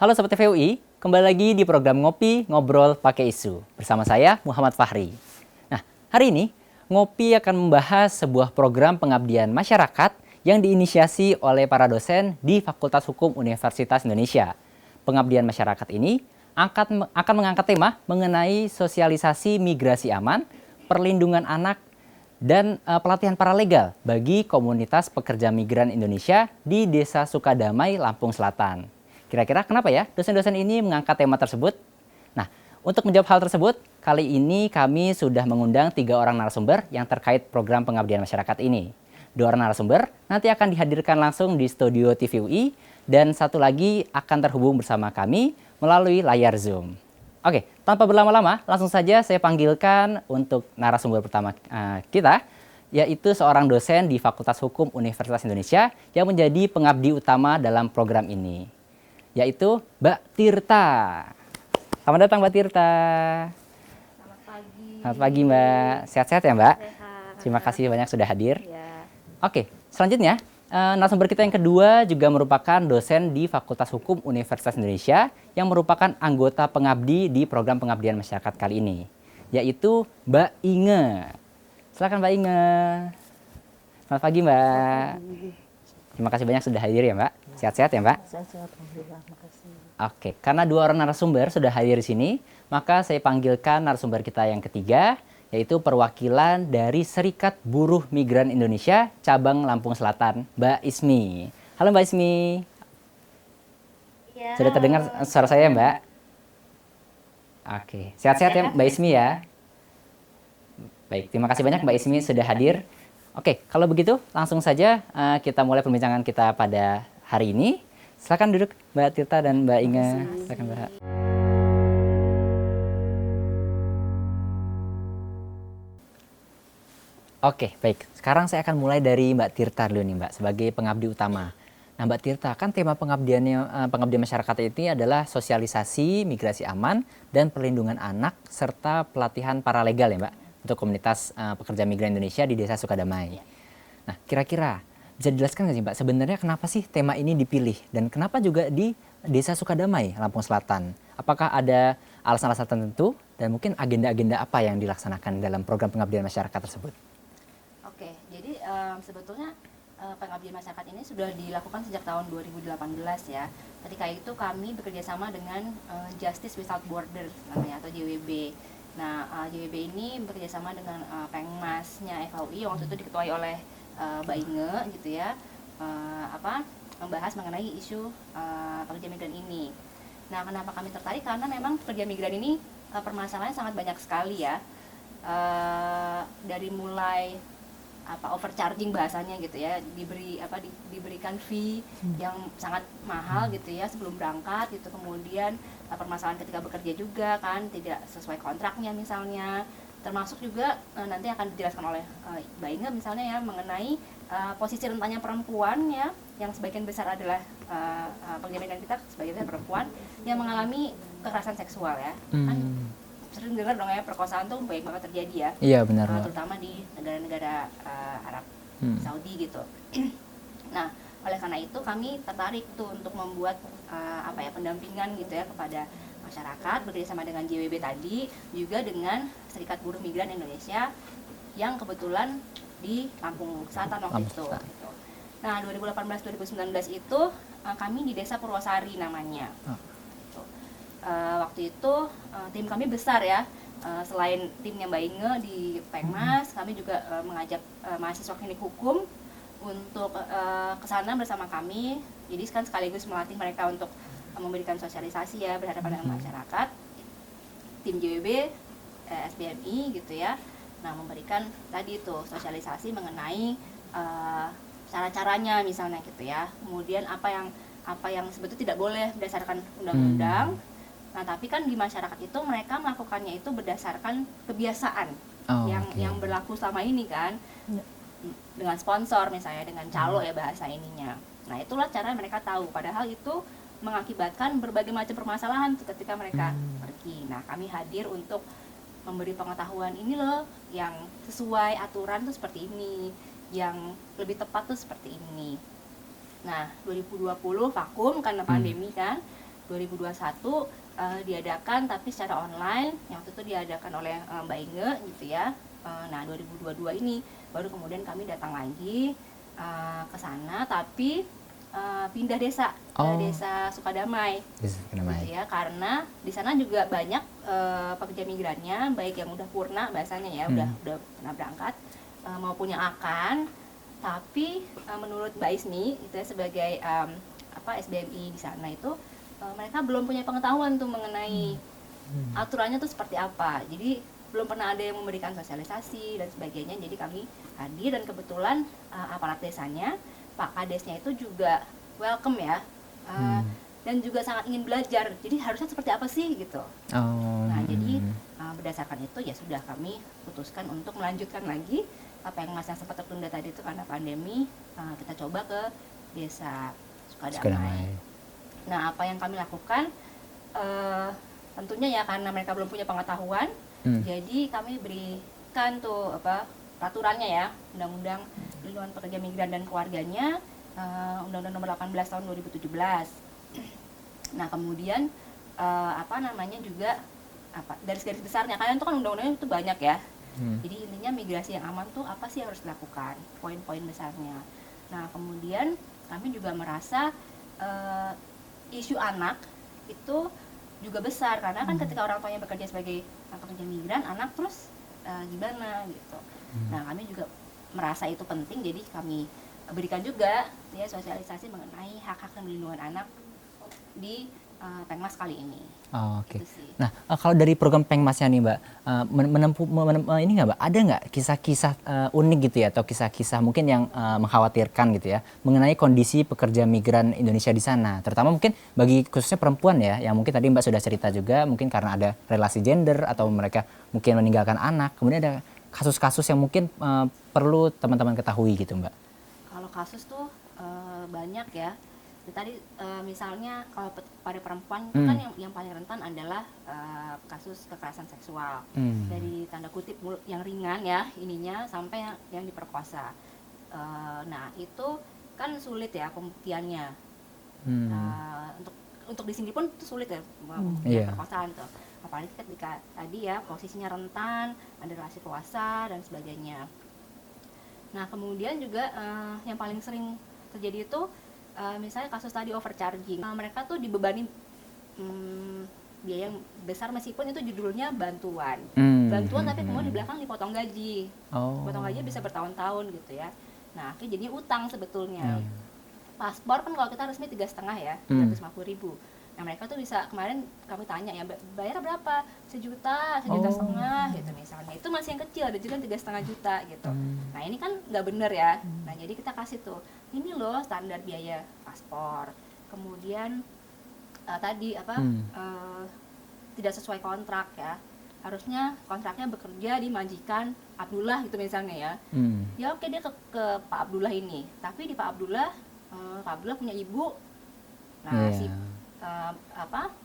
Halo Sobat TVUI, kembali lagi di program Ngopi Ngobrol Pakai Isu bersama saya Muhammad Fahri. Nah, hari ini Ngopi akan membahas sebuah program pengabdian masyarakat yang diinisiasi oleh para dosen di Fakultas Hukum Universitas Indonesia. Pengabdian masyarakat ini akan mengangkat tema mengenai sosialisasi migrasi aman, perlindungan anak, dan pelatihan paralegal bagi komunitas pekerja migran Indonesia di Desa Sukadamai, Lampung Selatan. Kira-kira kenapa ya dosen-dosen ini mengangkat tema tersebut? Nah, untuk menjawab hal tersebut, kali ini kami sudah mengundang 3 orang narasumber yang terkait program pengabdian masyarakat ini. 2 orang narasumber nanti akan dihadirkan langsung di studio TVUI dan satu lagi akan terhubung bersama kami melalui layar Zoom. Oke, tanpa berlama-lama, langsung saja saya panggilkan untuk narasumber pertama kita, yaitu seorang dosen di Fakultas Hukum Universitas Indonesia yang menjadi pengabdi utama dalam program ini, yaitu Mbak Tirta. Selamat datang Mbak Tirta. Selamat pagi. Selamat pagi Mbak. Sehat-sehat ya Mbak? Sehat. Terima kasih banyak sudah hadir. Ya. Oke, selanjutnya narasumber kita yang kedua juga merupakan dosen di Fakultas Hukum Universitas Indonesia yang merupakan anggota pengabdi di program pengabdian masyarakat kali ini, yaitu Mbak Inge. Silakan Mbak Inge. Selamat pagi Mbak. Terima kasih banyak sudah hadir ya Mbak. Sehat-sehat ya Mbak? Sehat, alhamdulillah. Makasih. Oke, karena 2 orang narasumber sudah hadir di sini, maka saya panggilkan narasumber kita yang ketiga, yaitu perwakilan dari Serikat Buruh Migran Indonesia Cabang Lampung Selatan, Mbak Ismi. Halo Mbak Ismi. Ya. Sudah terdengar suara saya Mbak? Oke, sehat-sehat ya Mbak Ismi ya. Baik, terima kasih banyak Mbak Ismi sudah hadir. Oke, kalau begitu langsung saja kita mulai perbincangan kita pada hari ini. Silakan duduk Mbak Tirta dan Mbak Inge. Silakan Mbak. Oke, baik. Sekarang saya akan mulai dari Mbak Tirta dulu nih Mbak, sebagai pengabdi utama. Nah Mbak Tirta, kan tema pengabdian masyarakat ini adalah sosialisasi, migrasi aman, dan perlindungan anak, serta pelatihan paralegal ya Mbak, untuk komunitas pekerja migran Indonesia di Desa Sukadamai. Nah, kira-kira bisa dijelaskan nggak sih Mbak, sebenarnya kenapa sih tema ini dipilih dan kenapa juga di Desa Sukadamai, Lampung Selatan? Apakah ada alasan-alasan tertentu dan mungkin agenda-agenda apa yang dilaksanakan dalam program pengabdian masyarakat tersebut? Oke, jadi sebetulnya pengabdian masyarakat ini sudah dilakukan sejak tahun 2018 ya. Ketika itu kami bekerjasama dengan Justice Without Borders namanya atau JWB. Nah, JWB ini bekerjasama dengan Pengmasnya FHUI yang waktu itu diketuai oleh Mbak Inge gitu ya, membahas mengenai isu pekerja migran ini. Nah, kenapa kami tertarik? Karena memang pekerja migran ini permasalahannya sangat banyak sekali ya, dari mulai overcharging bahasanya gitu ya, diberikan fee yang sangat mahal gitu ya sebelum berangkat gitu, kemudian permasalahan ketika bekerja juga kan tidak sesuai kontraknya misalnya, termasuk juga nanti akan dijelaskan oleh Mbak Inge misalnya ya mengenai posisi rentannya perempuan ya, yang sebagian besar adalah pekerja migran kita sebagian besar perempuan yang mengalami kekerasan seksual ya. Kan sering dengar dong ya, perkosaan tuh banyak banget terjadi ya. Iya benar. Terutama di negara-negara Arab Saudi gitu. Nah, oleh karena itu kami tertarik tuh untuk membuat pendampingan gitu ya kepada masyarakat bekerjasama dengan JWB tadi, juga dengan Serikat Buruh Migran Indonesia yang kebetulan di Lampung Selatan waktu itu. Gitu. Nah, 2018-2019 itu kami di Desa Purwosari namanya. Waktu itu tim kami besar ya, selain timnya Mbak Inge di Pengmas, kami juga mengajak mahasiswa klinik hukum untuk ke sana bersama kami. Jadi kan sekaligus melatih mereka untuk memberikan sosialisasi ya berhadapan dengan masyarakat. Tim JWB, SBMI gitu ya, nah memberikan tadi itu sosialisasi mengenai cara-caranya misalnya gitu ya. Kemudian apa yang sebetulnya tidak boleh berdasarkan undang-undang. Nah, tapi kan di masyarakat itu mereka melakukannya itu berdasarkan kebiasaan yang berlaku selama ini kan, dengan sponsor misalnya, dengan calo ya bahasa ininya. Nah, itulah cara mereka tahu, padahal itu mengakibatkan berbagai macam permasalahan ketika mereka pergi. Nah, kami hadir untuk memberi pengetahuan, ini loh yang sesuai aturan tuh seperti ini, yang lebih tepat tuh seperti ini. Nah, 2020 vakum karena pandemi kan. 2021 diadakan tapi secara online, yang waktu itu diadakan oleh Mbak Inge gitu ya. Nah 2022 ini baru kemudian kami datang lagi ke sana, tapi pindah desa ke desa Sukadamai, gitu ya, karena di sana juga banyak pekerja migrannya, baik yang udah purna bahasanya ya, udah pernah berangkat maupun yang akan, tapi menurut Mbak Ismi itu ya, sebagai SBMI di sana itu mereka belum punya pengetahuan tuh mengenai aturannya tuh seperti apa, jadi belum pernah ada yang memberikan sosialisasi dan sebagainya. Jadi kami hadir dan kebetulan aparat desanya, Pak Kadesnya itu juga welcome ya, dan juga sangat ingin belajar. Jadi harusnya seperti apa sih gitu. Nah jadi berdasarkan itu ya sudah kami putuskan untuk melanjutkan lagi apa yang yang sempat tertunda tadi itu karena pandemi, kita coba ke desa Sukadamai. Nah apa yang kami lakukan, tentunya ya karena mereka belum punya pengetahuan, jadi kami berikan tuh peraturannya ya, Undang-Undang Perlindungan Pekerja Migran dan Keluarganya, Undang-Undang Nomor 18 Tahun 2017. Nah kemudian juga garis-garis besarnya, kalian tuh kan undang-undangnya itu banyak ya. Jadi intinya migrasi yang aman tuh apa sih yang harus dilakukan, poin-poin besarnya. Nah kemudian kami juga merasa isu anak itu juga besar, karena kan ketika orang tuanya bekerja sebagai pekerja migran, anak terus gimana gitu. Nah kami juga merasa itu penting, jadi kami berikan juga ya sosialisasi mengenai hak-hak dan perlindungan anak di Pengmas kali ini. Oke. Nah kalau dari program Pengmasnya nih Mbak, ini nggak Mbak, ada nggak kisah-kisah unik gitu ya, atau kisah-kisah mungkin yang mengkhawatirkan gitu ya, mengenai kondisi pekerja migran Indonesia di sana, terutama mungkin bagi khususnya perempuan ya, yang mungkin tadi Mbak sudah cerita juga, mungkin karena ada relasi gender atau mereka mungkin meninggalkan anak, kemudian ada kasus-kasus yang mungkin perlu teman-teman ketahui gitu Mbak. Kalau kasus tuh banyak ya. Tadi misalnya kalau pada perempuan itu kan yang paling rentan adalah kasus kekerasan seksual, dari tanda kutip yang ringan ya ininya sampai yang diperkosa. Nah itu kan sulit ya pembuktiannya. Untuk di sini pun itu sulit ya pembuktian perkosaan tuh, apalagi ketika tadi ya posisinya rentan, ada relasi kuasa dan sebagainya. Nah kemudian juga yang paling sering terjadi itu misalnya kasus tadi overcharging, mereka tuh dibebani biaya yang besar meskipun itu judulnya bantuan, tapi kemudian di belakang dipotong gaji, potong gaji bisa bertahun-tahun gitu ya. Nah akhirnya jadinya utang sebetulnya. Paspor kan kalau kita resmi 3,5 ya, 350.000. Nah mereka tuh bisa, kemarin kami tanya ya, bayar berapa? 1 juta, 1,5 juta gitu misalnya. Itu masih yang kecil, ada juga 3,5 juta gitu. Nah ini kan nggak bener ya. Nah jadi kita kasih tuh, ini loh standar biaya paspor. Kemudian tadi tidak sesuai kontrak ya. Harusnya kontraknya bekerja di majikan Abdullah gitu misalnya ya. Ya oke dia ke Pak Abdullah ini, tapi di Pak Abdullah punya ibu. Nah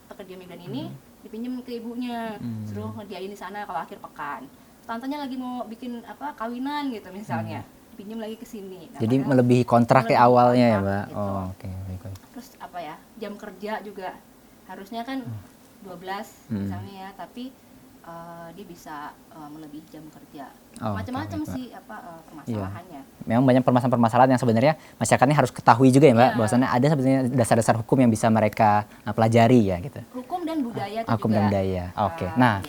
pekerja migran ini dipinjam ke ibunya, suruh ngerjain di sana kalau akhir pekan. Tantenya lagi mau bikin kawinan gitu misalnya, dipinjam lagi ke sini. Nah, jadi melebihi kontrak ke awalnya ya Mbak. Gitu. Oke. Terus jam kerja juga harusnya kan 12 misalnya ya, tapi dia bisa melebihi jam kerja. Macam-macam sih permasalahannya. Memang banyak permasalahan-permasalahan yang sebenarnya masyarakatnya harus ketahui juga ya Mbak, bahwasannya ada sebenarnya dasar-dasar hukum yang bisa mereka pelajari ya gitu. Hukum dan budaya itu hukum juga. Dan budaya. Oke. Nah,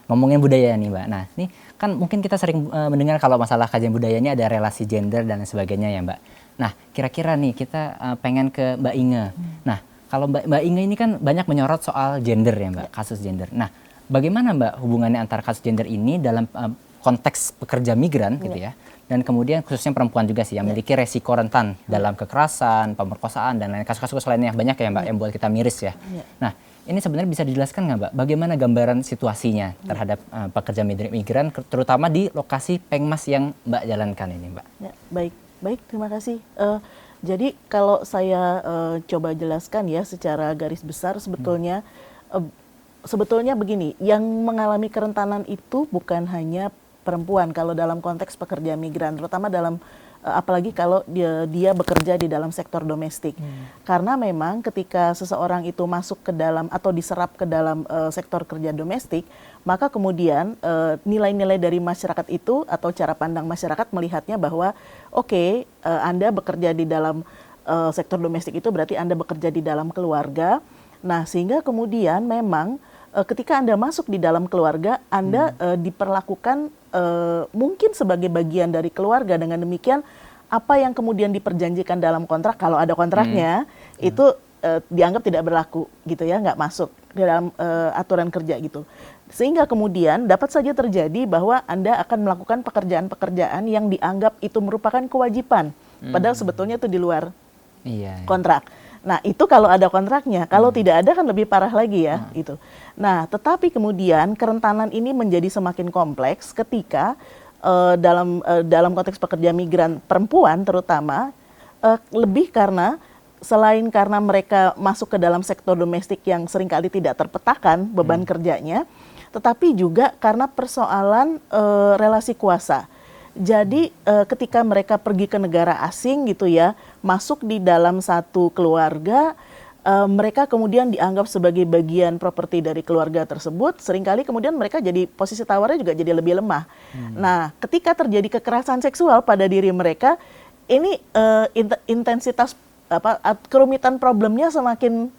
ngomongin budaya nih Mbak. Nah, ini kan mungkin kita sering mendengar kalau masalah kajian budaya ini ada relasi gender dan sebagainya ya Mbak. Nah, kira-kira nih kita pengen ke Mbak Inge. Nah, kalau Mbak Inge ini kan banyak menyorot soal gender ya Mbak, kasus gender. Nah, bagaimana Mbak hubungannya antara kasus gender ini dalam konteks pekerja migran gitu ya, dan kemudian khususnya perempuan juga sih yang memiliki resiko rentan dalam kekerasan, pemerkosaan dan lain kasus-kasus lainnya banyak ya Mbak yang buat kita miris ya. Nah ini sebenarnya bisa dijelaskan nggak Mbak, bagaimana gambaran situasinya terhadap pekerja migran terutama di lokasi Pengmas yang Mbak jalankan ini Mbak? Ya, baik terima kasih. Jadi kalau saya coba jelaskan ya secara garis besar sebetulnya begini, yang mengalami kerentanan itu bukan hanya perempuan kalau dalam konteks pekerja migran, terutama dalam apalagi kalau dia bekerja di dalam sektor domestik. Karena memang ketika seseorang itu masuk ke dalam atau diserap ke dalam sektor kerja domestik, maka kemudian nilai-nilai dari masyarakat itu atau cara pandang masyarakat melihatnya bahwa oke, Anda bekerja di dalam sektor domestik itu berarti Anda bekerja di dalam keluarga. Nah, sehingga kemudian memang ketika Anda masuk di dalam keluarga, Anda diperlakukan mungkin sebagai bagian dari keluarga. Dengan demikian, apa yang kemudian diperjanjikan dalam kontrak, kalau ada kontraknya, itu dianggap tidak berlaku gitu ya, nggak masuk di dalam aturan kerja gitu. Sehingga kemudian dapat saja terjadi bahwa Anda akan melakukan pekerjaan-pekerjaan yang dianggap itu merupakan kewajiban, padahal sebetulnya itu di luar kontrak. Nah, itu kalau ada kontraknya, kalau tidak ada kan lebih parah lagi ya, itu. Nah, tetapi kemudian kerentanan ini menjadi semakin kompleks ketika dalam konteks pekerja migran perempuan terutama, lebih karena selain karena mereka masuk ke dalam sektor domestik yang seringkali tidak terpetakan beban kerjanya, tetapi juga karena persoalan relasi kuasa. Jadi ketika mereka pergi ke negara asing gitu ya, masuk di dalam satu keluarga, mereka kemudian dianggap sebagai bagian properti dari keluarga tersebut, seringkali kemudian mereka jadi posisi tawarnya juga jadi lebih lemah. Nah, ketika terjadi kekerasan seksual pada diri mereka, ini intensitas kerumitan problemnya semakin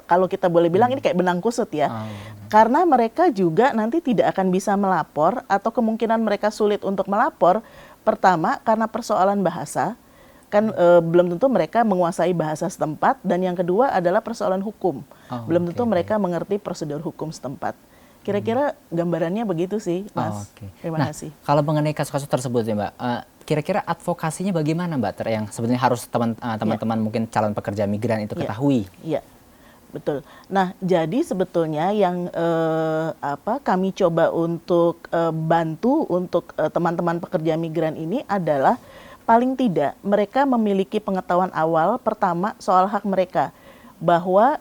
kalau kita boleh bilang ini kayak benang kusut ya. Karena mereka juga nanti tidak akan bisa melapor atau kemungkinan mereka sulit untuk melapor. Pertama, karena persoalan bahasa, kan belum tentu mereka menguasai bahasa setempat, dan yang kedua adalah persoalan hukum. Belum tentu mereka mengerti prosedur hukum setempat. Kira-kira gambarannya begitu sih, Mas. Terima kasih. Kalau mengenai kasus-kasus tersebut ya Mbak, kira-kira advokasinya bagaimana Mbak, yang sebenarnya harus teman-teman mungkin calon pekerja migran itu ketahui? Iya. Betul. Nah, jadi sebetulnya yang kami coba untuk bantu untuk teman-teman pekerja migran ini adalah paling tidak mereka memiliki pengetahuan awal pertama soal hak mereka, bahwa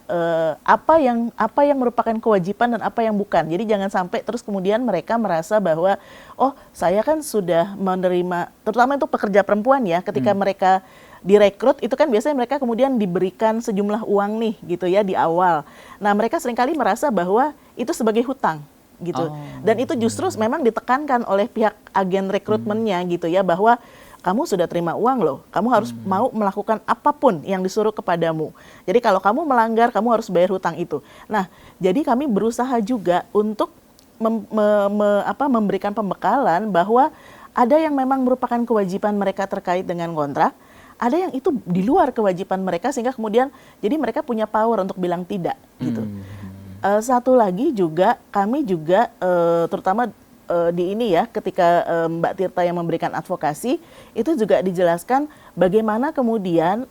apa yang merupakan kewajiban dan apa yang bukan. Jadi jangan sampai terus kemudian mereka merasa bahwa oh, saya kan sudah menerima, terutama itu pekerja perempuan ya, ketika mereka direkrut itu kan biasanya mereka kemudian diberikan sejumlah uang nih gitu ya di awal. Nah, mereka seringkali merasa bahwa itu sebagai hutang gitu. Dan itu justru memang ditekankan oleh pihak agen rekrutmennya gitu ya, bahwa kamu sudah terima uang loh, kamu harus mau melakukan apapun yang disuruh kepadamu. Jadi kalau kamu melanggar, kamu harus bayar hutang itu. Nah, jadi kami berusaha juga untuk memberikan pembekalan bahwa ada yang memang merupakan kewajiban mereka terkait dengan kontrak, ada yang itu di luar kewajiban mereka, sehingga kemudian jadi mereka punya power untuk bilang tidak gitu. Satu lagi juga kami juga terutama di ini ya, ketika Mbak Tirta yang memberikan advokasi, itu juga dijelaskan bagaimana kemudian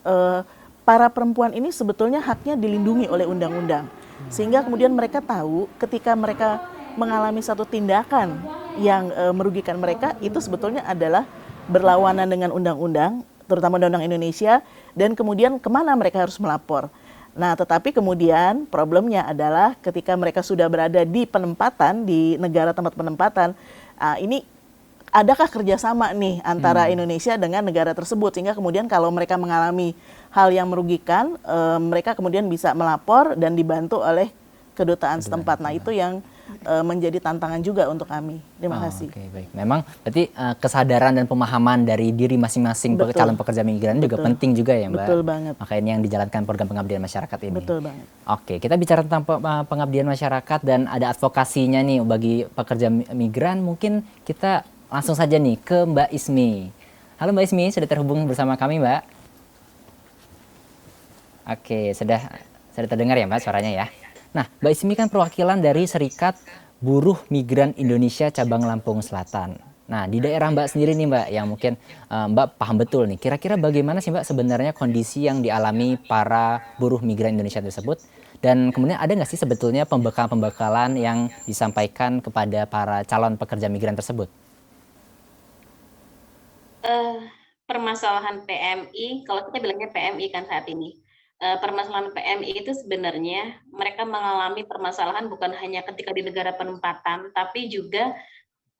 para perempuan ini sebetulnya haknya dilindungi oleh undang-undang, sehingga kemudian mereka tahu ketika mereka mengalami satu tindakan yang merugikan mereka, itu sebetulnya adalah berlawanan dengan undang-undang, terutama Undang-Undang Indonesia, dan kemudian kemana mereka harus melapor. Nah, tetapi kemudian problemnya adalah ketika mereka sudah berada di penempatan, di negara tempat penempatan, ini adakah kerjasama nih antara Indonesia dengan negara tersebut, sehingga kemudian kalau mereka mengalami hal yang merugikan, mereka kemudian bisa melapor dan dibantu oleh kedutaan setempat. Nah, itu yang menjadi tantangan juga untuk kami. Terima kasih. Oke, baik. Memang berarti kesadaran dan pemahaman dari diri masing-masing calon pekerja migran juga penting juga ya Mbak. Betul banget. Makanya ini yang dijalankan program pengabdian masyarakat ini. Betul banget. Oke, kita bicara tentang pengabdian masyarakat dan ada advokasinya nih bagi pekerja migran. Mungkin kita langsung saja nih ke Mbak Ismi. Halo Mbak Ismi, sudah terhubung bersama kami Mbak? Oke, sudah terdengar ya Mbak suaranya ya? Nah, Mbak Ismi kan perwakilan dari Serikat Buruh Migran Indonesia Cabang Lampung Selatan. Nah, di daerah Mbak sendiri nih Mbak, yang mungkin Mbak paham betul nih, kira-kira bagaimana sih Mbak sebenarnya kondisi yang dialami para buruh migran Indonesia tersebut? Dan kemudian ada nggak sih sebetulnya pembekalan-pembekalan yang disampaikan kepada para calon pekerja migran tersebut? Permasalahan PMI, kalau kita bilangnya PMI kan saat ini, permasalahan PMI itu sebenarnya mereka mengalami permasalahan bukan hanya ketika di negara penempatan, tapi juga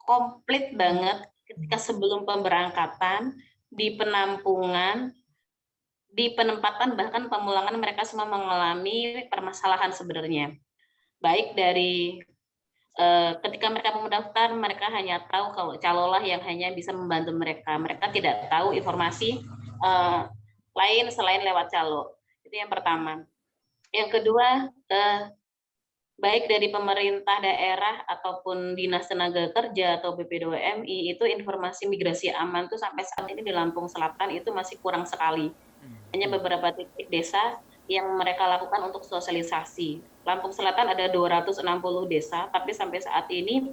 komplit banget ketika sebelum pemberangkatan di penampungan, di penempatan, bahkan pemulangan mereka semua mengalami permasalahan sebenarnya. Baik dari ketika mereka mendaftar, mereka hanya tahu kalau calolah yang hanya bisa membantu mereka. Mereka tidak tahu informasi lain selain lewat calo. Itu yang pertama. Yang kedua, baik dari pemerintah daerah ataupun Dinas Tenaga Kerja atau BP2MI, itu informasi migrasi aman tuh sampai saat ini di Lampung Selatan itu masih kurang sekali. Hanya beberapa titik desa yang mereka lakukan untuk sosialisasi. Lampung Selatan ada 260 desa, tapi sampai saat ini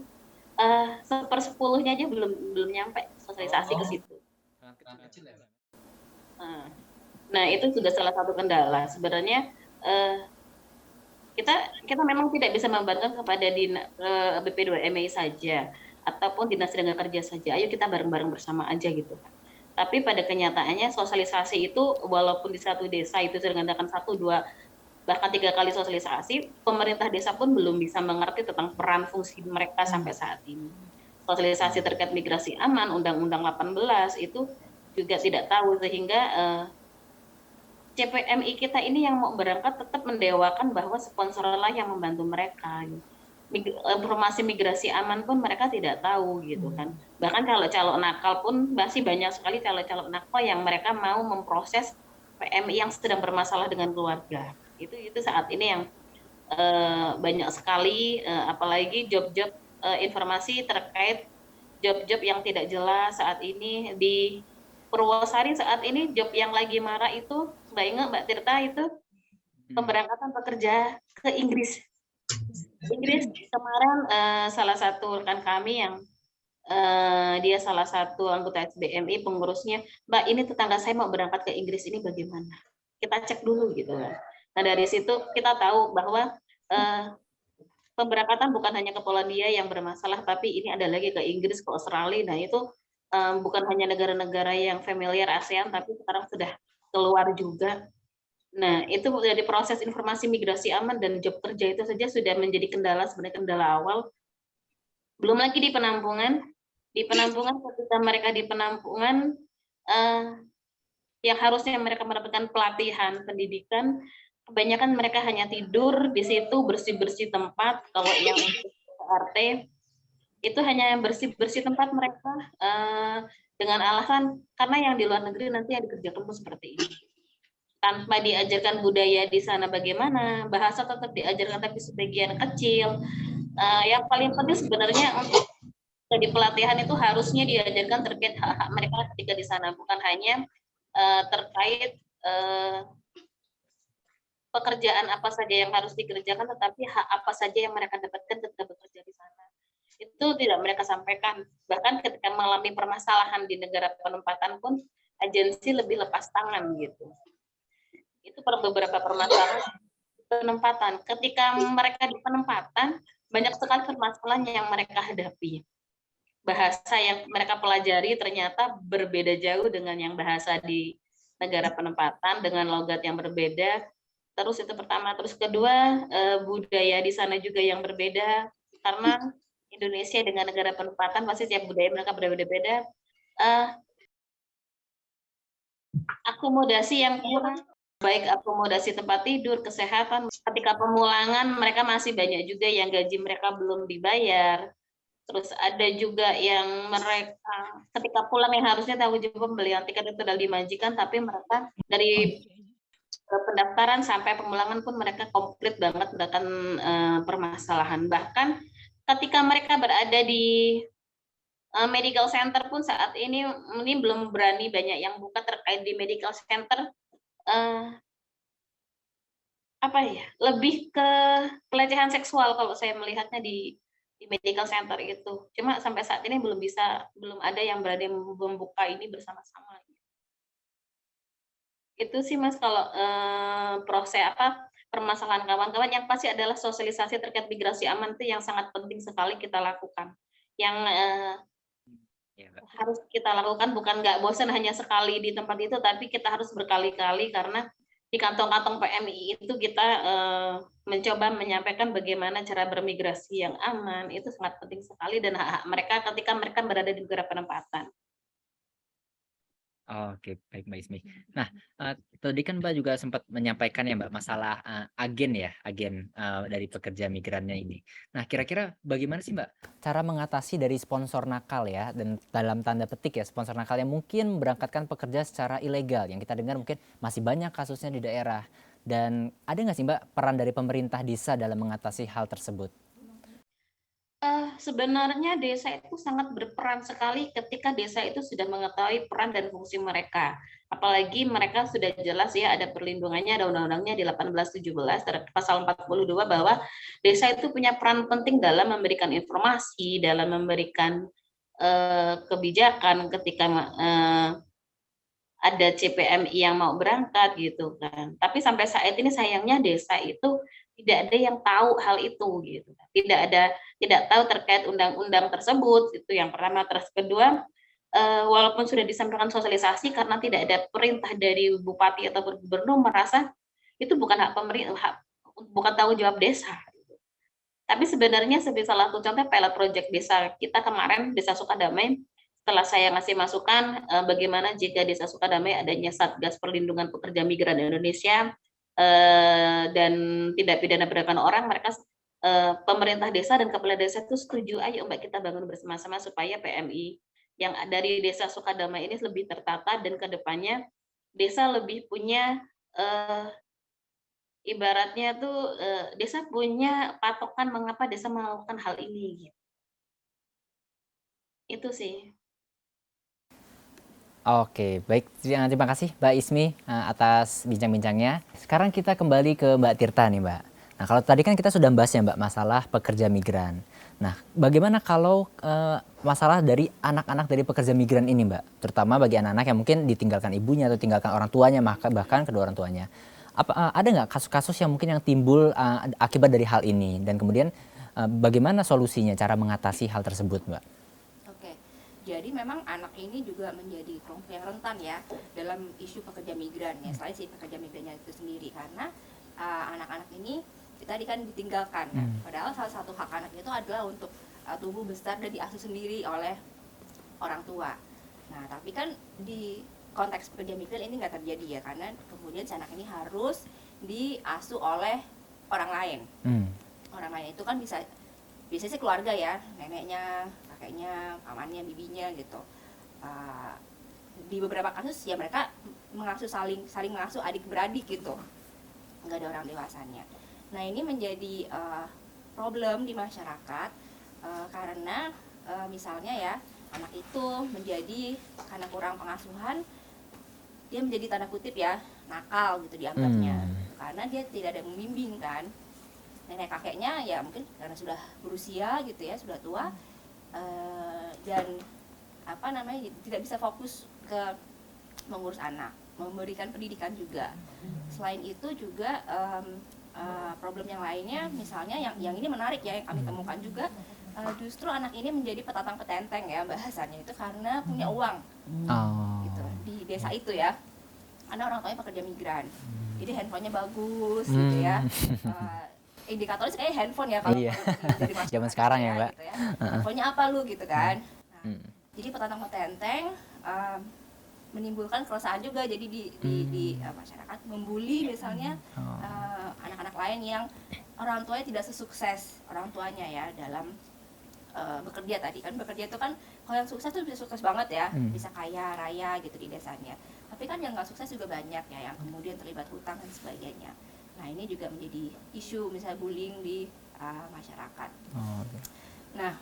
sepersepuluhnya aja belum nyampe sosialisasi ke situ. Nah, itu sudah salah satu kendala. Sebenarnya kita memang tidak bisa membantu kepada BP2MI saja ataupun Dinas Tenaga Kerja saja. Ayo kita bareng-bareng bersama aja gitu. Tapi pada kenyataannya sosialisasi itu walaupun di satu desa itu sudah mengadakan 1, 2, bahkan 3 kali sosialisasi, pemerintah desa pun belum bisa mengerti tentang peran fungsi mereka sampai saat ini. Sosialisasi terkait migrasi aman, Undang-Undang 18 itu juga tidak tahu, sehingga CPMI kita ini yang mau berangkat tetap mendewakan bahwa sponsorlah yang membantu mereka. Informasi migrasi aman pun mereka tidak tahu gitu kan. Bahkan kalau calon nakal pun masih banyak sekali calon nakal yang mereka mau memproses PMI yang sedang bermasalah dengan keluarga. Itu saat ini yang banyak sekali, apalagi job-job informasi terkait job-job yang tidak jelas saat ini di Purwosari. Saat ini job yang lagi marah itu, Mbak Tirta, itu pemberangkatan pekerja ke Inggris. Kemarin salah satu rekan kami yang dia salah satu anggota SBMI pengurusnya, Mbak, ini tetangga saya mau berangkat ke Inggris, ini bagaimana? Kita cek dulu gitu kan. Nah, dari situ kita tahu bahwa pemberangkatan bukan hanya ke Polandia yang bermasalah, tapi ini ada lagi ke Inggris, ke Australia. Nah, itu bukan hanya negara-negara yang familiar ASEAN, tapi sekarang sudah keluar juga. Nah, itu dari proses informasi migrasi aman dan job kerja itu saja sudah menjadi kendala, sebenarnya kendala awal. Belum lagi di penampungan. Di penampungan, ketika mereka di penampungan, yang harusnya mereka mendapatkan pelatihan, pendidikan, kebanyakan mereka hanya tidur di situ, bersih-bersih tempat. Kalau yang RT, itu hanya bersih-bersih tempat mereka dengan alasan karena yang di luar negeri nanti yang dikerjakan pun seperti ini. Tanpa diajarkan budaya di sana bagaimana, bahasa tetap diajarkan tapi sebagian kecil. Yang paling penting sebenarnya untuk jadi pelatihan itu harusnya diajarkan terkait hak-hak mereka ketika di sana, bukan hanya terkait pekerjaan apa saja yang harus dikerjakan, tetapi hak apa saja yang mereka dapatkan ketika bekerja di sana. Itu tidak mereka sampaikan. Bahkan ketika mengalami permasalahan di negara penempatan pun agensi lebih lepas tangan gitu. Itu beberapa permasalahan penempatan. Ketika mereka di penempatan, banyak sekali permasalahan yang mereka hadapi. Bahasa yang mereka pelajari ternyata berbeda jauh dengan yang bahasa di negara penempatan, dengan logat yang berbeda. Terus itu pertama. Terus kedua, budaya di sana juga yang berbeda. Karena Indonesia dengan negara penempatan pasti tiap budaya mereka berbeda-beda. Akomodasi yang kurang, baik akomodasi tempat tidur, kesehatan. Ketika pemulangan mereka masih banyak juga yang gaji mereka belum dibayar. Terus ada juga yang mereka ketika pulang yang harusnya tanggung jawab pembelian tiket itu sudah dimajikan, tapi mereka dari pendaftaran sampai pemulangan pun mereka komplit banget mendapatkan permasalahan. Bahkan ketika mereka berada di medical center pun saat ini belum berani banyak yang buka terkait di medical center, lebih ke pelecehan seksual kalau saya melihatnya di medical center itu. Cuma sampai saat ini belum ada yang berani membuka ini bersama-sama. Itu sih Mas kalau proses permasalahan kawan-kawan. Yang pasti adalah sosialisasi terkait migrasi aman itu yang sangat penting sekali kita lakukan. Yang harus kita lakukan, bukan nggak bosan hanya sekali di tempat itu, tapi kita harus berkali-kali, karena di kantong-kantong PMI itu kita mencoba menyampaikan bagaimana cara bermigrasi yang aman. Itu sangat penting sekali, dan hak-hak mereka ketika mereka berada di negara penempatan. Oke, baik Mbak Ismi. Nah, tadi kan Mbak juga sempat menyampaikan ya Mbak, masalah, agen dari pekerja migrannya ini. Nah, kira-kira bagaimana sih Mbak, cara mengatasi dari sponsor nakal ya, dan dalam tanda petik ya, sponsor nakal yang mungkin memberangkatkan pekerja secara ilegal, yang kita dengar mungkin masih banyak kasusnya di daerah. Dan ada nggak sih Mbak, peran dari pemerintah desa dalam mengatasi hal tersebut? Sebenarnya desa itu sangat berperan sekali ketika desa itu sudah mengetahui peran dan fungsi mereka. Apalagi mereka sudah jelas ya ada perlindungannya, ada undang-undangnya di 1817 pasal 42 bahwa desa itu punya peran penting dalam memberikan informasi, dalam memberikan kebijakan ketika ada CPMI yang mau berangkat gitu kan. Tapi sampai saat ini sayangnya desa itu tidak ada yang tahu hal itu gitu. Tidak tahu terkait undang-undang tersebut itu yang pertama. Terus kedua, walaupun sudah disampaikan sosialisasi karena tidak ada perintah dari bupati atau gubernur merasa itu bukan hak pemerintah, bukan tanggung jawab desa. Tapi sebenarnya sebagai salah satu contoh pilot project desa kita kemarin, Desa Sukadamai, setelah saya ngasih masukan bagaimana jika Desa Sukadamai adanya Satgas Perlindungan Pekerja Migran Indonesia dan tindak pidana perdagangan orang, mereka pemerintah desa dan kepala desa itu setuju, ayo Mbak kita bangun bersama-sama supaya PMI yang dari Desa Sukadamai ini lebih tertata dan kedepannya desa lebih punya ibaratnya tuh desa punya patokan mengapa desa melakukan hal ini gitu. Itu sih. Oke, baik. Terima kasih Mbak Ismi atas bincang-bincangnya. Sekarang kita kembali ke Mbak Tirta nih Mbak. Nah, kalau tadi kan kita sudah bahas ya Mbak masalah pekerja migran. Nah, bagaimana kalau masalah dari anak-anak dari pekerja migran ini Mbak? Terutama bagi anak-anak yang mungkin ditinggalkan ibunya atau tinggalkan orang tuanya, bahkan kedua orang tuanya. Ada nggak kasus-kasus yang mungkin yang timbul akibat dari hal ini? Dan kemudian bagaimana solusinya, cara mengatasi hal tersebut Mbak? Oke, jadi memang anak ini juga menjadi kelompok yang rentan ya dalam isu pekerja migran ya, selain si pekerja migrannya itu sendiri, karena anak-anak ini tadi kan ditinggalkan. Nah, padahal salah satu hak anak itu adalah untuk tumbuh besar dan diasuh sendiri oleh orang tua. Nah, tapi kan di konteks pekerja migran ini nggak terjadi ya, karena kemudian si anak ini harus diasuh oleh orang lain. Orang lain itu kan biasanya sih keluarga ya, neneknya, kakeknya, pamannya, bibinya gitu. Di beberapa kasus ya mereka mengasuh saling mengasuh adik beradik gitu, nggak ada orang dewasanya. Nah, ini menjadi problem di masyarakat karena misalnya ya anak itu menjadi karena kurang pengasuhan, dia menjadi tanda kutip ya nakal gitu dianggapnya, karena dia tidak ada yang membimbing kan. Nenek kakeknya ya mungkin karena sudah berusia gitu ya, sudah tua, dan tidak bisa fokus ke mengurus anak, memberikan pendidikan juga. Selain itu juga problem yang lainnya, misalnya yang ini menarik ya, yang kami temukan juga, justru anak ini menjadi petatang petenteng ya bahasanya itu karena punya uang gitu di desa itu ya, karena orang tuanya pekerja migran, jadi handphonenya bagus gitu ya. Indikatornya kayak handphone ya kalau dari zaman sekarang ya Mbak gitu ya. Handphonenya apa lu gitu kan. Nah, jadi petatang petenteng menimbulkan keresahan juga, jadi di masyarakat membuli misalnya anak-anak lain yang orang tuanya tidak sesukses orang tuanya ya dalam bekerja tadi kan. Bekerja itu kan kalau yang sukses tuh bisa sukses banget ya, bisa kaya raya gitu di desanya, tapi kan yang nggak sukses juga banyak ya, yang kemudian terlibat hutang dan sebagainya. Nah, ini juga menjadi isu misalnya bullying di masyarakat. Nah,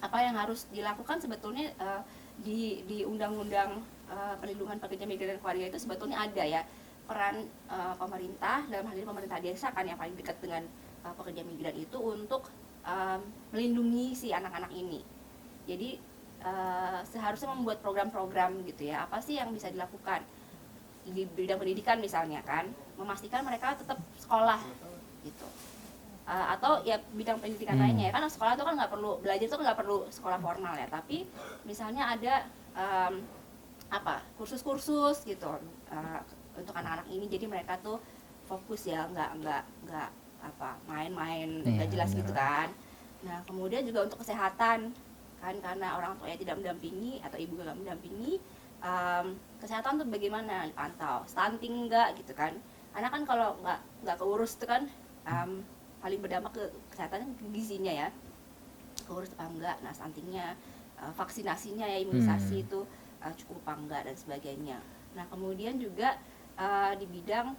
apa yang harus dilakukan sebetulnya di Undang-Undang Perlindungan Pekerja Migran dan Keluarga itu sebetulnya ada ya peran pemerintah, dalam hal ini pemerintah desa kan yang paling dekat dengan pekerja migran itu untuk melindungi si anak-anak ini. Jadi seharusnya membuat program-program gitu ya, apa sih yang bisa dilakukan di bidang pendidikan misalnya kan, memastikan mereka tetap sekolah gitu. Atau ya bidang pendidikan lainnya ya, kan sekolah itu kan nggak perlu belajar, itu kan nggak perlu sekolah formal ya, tapi misalnya ada kursus-kursus gitu untuk anak-anak ini, jadi mereka tuh fokus ya, nggak main-main nggak jelas gitu kan. Nah, kemudian juga untuk kesehatan kan, karena orang tuanya tidak mendampingi atau ibu nggak mendampingi, kesehatan tuh bagaimana dipantau, stunting enggak gitu kan. Anak kan kalau nggak keurus itu kan paling berdampak ke kesehatan gizinya ya, keurus apa enggak, nah stuntingnya, vaksinasinya ya, imunisasi itu cukup apa enggak dan sebagainya. Nah kemudian juga di bidang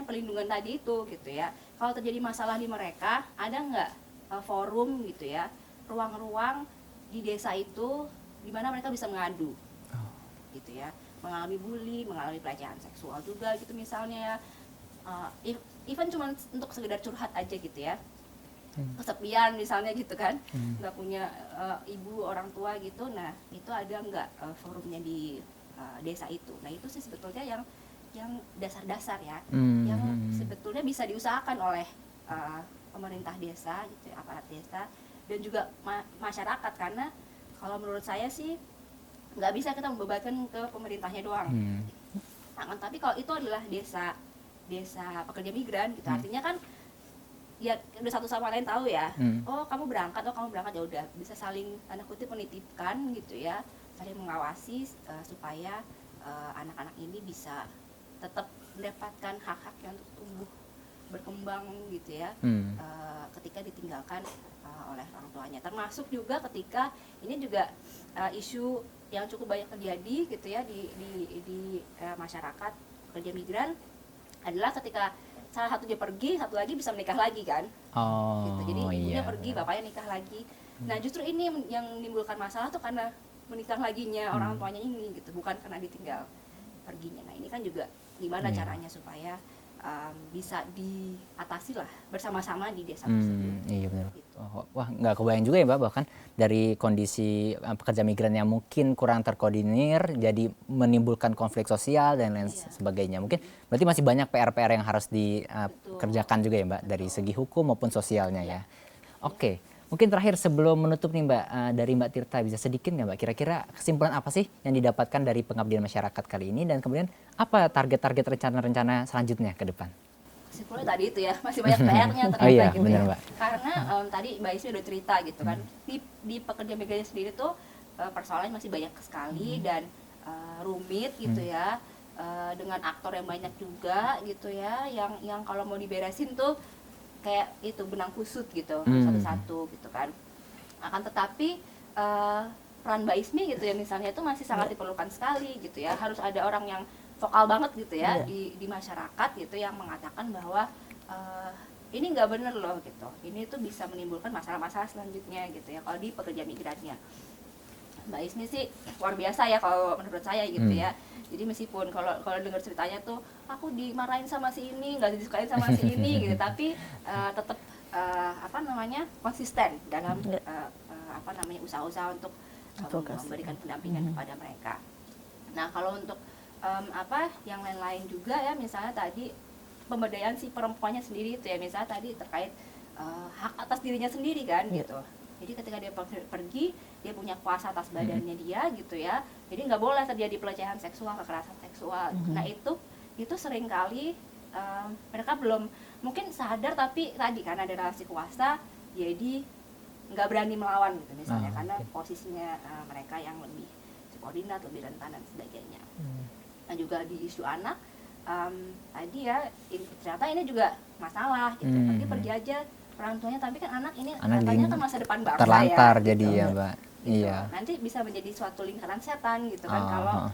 pelindungan tadi itu gitu ya, kalau terjadi masalah di mereka ada nggak forum gitu ya, ruang-ruang di desa itu di mana mereka bisa mengadu gitu ya, mengalami bully, mengalami pelecehan seksual juga gitu misalnya ya, even cuma untuk sekedar curhat aja gitu ya, kesepian misalnya gitu kan, nggak punya ibu orang tua gitu. Nah itu ada nggak forumnya di desa itu. Nah itu sih sebetulnya yang dasar-dasar ya, yang sebetulnya bisa diusahakan oleh pemerintah desa gitu ya, aparat desa dan juga masyarakat. Karena kalau menurut saya sih nggak bisa kita membebankan ke pemerintahnya doang. Nah, tapi kalau itu adalah desa pekerja migran gitu, artinya kan ya udah satu sama lain tahu ya, oh kamu berangkat ya udah bisa saling tanda kutip menitipkan gitu ya, saling mengawasi supaya anak-anak ini bisa tetap mendapatkan hak-haknya untuk tumbuh berkembang gitu ya, ketika ditinggalkan oleh orang tuanya. Termasuk juga ketika ini juga isu yang cukup banyak terjadi gitu ya di masyarakat pekerja migran adalah ketika salah satunya pergi, satu lagi bisa menikah lagi kan. Gitu. Jadi ibunya pergi, bapaknya nikah lagi. Nah justru ini yang menimbulkan masalah tuh karena menikah laginya orang tuanya ini gitu, bukan karena ditinggal perginya. Nah ini kan juga gimana caranya supaya bisa diatasi lah bersama-sama di desa tersebut. Iya benar. Gitu. Wah nggak kebayang juga ya Mbak, bahkan dari kondisi pekerja migran yang mungkin kurang terkoordinir jadi menimbulkan konflik sosial dan lain sebagainya. Mungkin berarti masih banyak PR-PR yang harus dikerjakan juga ya Mbak, dari segi hukum maupun sosialnya ya. Oke, mungkin terakhir sebelum menutup nih Mbak, dari Mbak Tirta bisa sedikit nggak Mbak, kira-kira kesimpulan apa sih yang didapatkan dari pengabdian masyarakat kali ini, dan kemudian apa target-target rencana-rencana selanjutnya ke depan? Kesimpulannya tadi itu ya, masih banyak PR-nya ternyata gitu bener, ya. Mbak. Karena tadi Mbak Ismi udah cerita gitu kan, di pekerja migran sendiri tuh persoalannya masih banyak sekali dan rumit gitu ya, dengan aktor yang banyak juga gitu ya, yang kalau mau diberesin tuh kayak itu benang kusut gitu, satu-satu gitu kan. Akan tetapi peran Mbak Ismi gitu ya misalnya itu masih sangat diperlukan sekali gitu ya, harus ada orang yang vokal banget gitu ya di masyarakat gitu yang mengatakan bahwa ini nggak bener loh gitu, ini tuh bisa menimbulkan masalah-masalah selanjutnya gitu ya kalau di pekerja migrannya. Mbak Ismi sih luar biasa ya kalau menurut saya gitu ya. Jadi meskipun kalau dengar ceritanya tuh aku dimarahin sama si ini, nggak disukain sama si ini gitu, tapi tetap konsisten dalam usaha-usaha untuk memberikan pendampingan kepada mereka. Nah kalau untuk yang lain-lain juga ya, misalnya tadi pemberdayaan si perempuannya sendiri itu ya, misalnya tadi terkait hak atas dirinya sendiri kan gitu. Jadi ketika dia pergi, dia punya kuasa atas badannya dia gitu ya. Jadi nggak boleh terjadi pelecehan seksual, kekerasan seksual. Nah itu seringkali mereka belum mungkin sadar, tapi tadi kan ada relasi kuasa, jadi nggak berani melawan gitu misalnya, karena posisinya mereka yang lebih subordinat, lebih rentan dan sebagainya. Nah juga di isu anak tadi ya, ternyata ini juga masalah gitu. Pergi aja orang tuanya, tapi kan anak ini katanya kan masa depan bangsa terlantar ya, jadi gitu. ya Mbak. Gitu. Iya. Nanti bisa menjadi suatu lingkaran setan gitu kan, kalau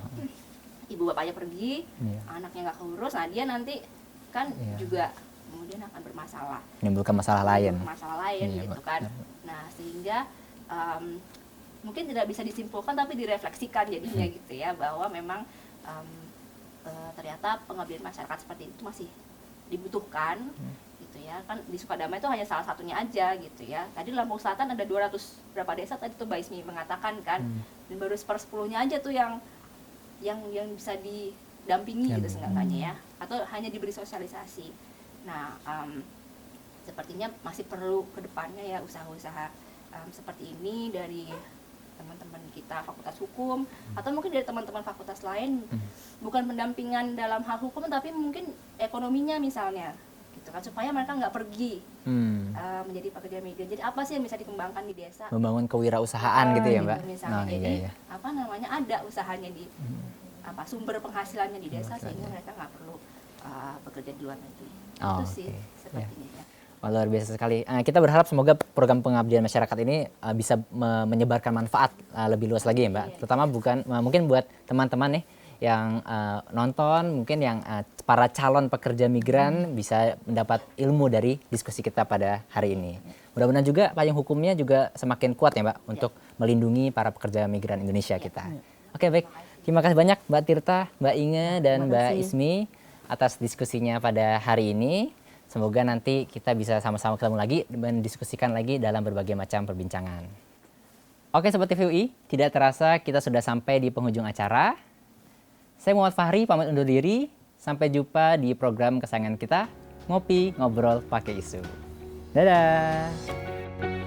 ibu bapaknya pergi, anaknya nggak keurus, nah dia nanti kan juga kemudian akan bermasalah, menimbulkan masalah lain gitu kan. Nah sehingga mungkin tidak bisa disimpulkan tapi direfleksikan jadinya gitu ya, bahwa memang ternyata pengabdian masyarakat seperti itu masih dibutuhkan gitu ya. Kan di Sukadama itu hanya salah satunya aja gitu ya. Tadi Lampung Selatan ada 200 berapa desa tadi tuh Mbak Ismi mengatakan kan, dan baru 1/10-nya aja tuh yang bisa didampingi gitu seenggaknya ya, atau hanya diberi sosialisasi. Nah sepertinya masih perlu kedepannya ya usaha-usaha seperti ini dari teman-teman kita fakultas hukum, atau mungkin dari teman-teman fakultas lain, bukan pendampingan dalam hal hukum tapi mungkin ekonominya misalnya gitu kan, supaya mereka nggak pergi menjadi pekerja migran. Jadi apa sih yang bisa dikembangkan di desa? Membangun kewirausahaan gitu ya, Mbak? Misalnya. Oh, iya, Jadi iya. apa namanya, ada usahanya di sumber penghasilannya di desa, sehingga mereka nggak perlu bekerja di luar negeri. Oh, Itu sih oke. sepertinya ya. Wah, luar biasa sekali. Kita berharap semoga program pengabdian masyarakat ini bisa menyebarkan manfaat lebih luas lagi ya, Mbak. Terutama mungkin buat teman-teman nih yang nonton, mungkin yang para calon pekerja migran bisa mendapat ilmu dari diskusi kita pada hari ini. Mudah-mudahan juga payung hukumnya juga semakin kuat ya, Mbak, untuk melindungi para pekerja migran Indonesia kita. Oke, baik. Terima kasih banyak Mbak Tirta, Mbak Inge, dan Mbak Ismi atas diskusinya pada hari ini. Semoga nanti kita bisa sama-sama ketemu lagi dan mendiskusikan lagi dalam berbagai macam perbincangan. Oke, Sobat TVUI, tidak terasa kita sudah sampai di penghujung acara. Saya Muhammad Fahri, pamit undur diri. Sampai jumpa di program kesayangan kita, Ngopi Ngobrol Pakai Isu. Dadah!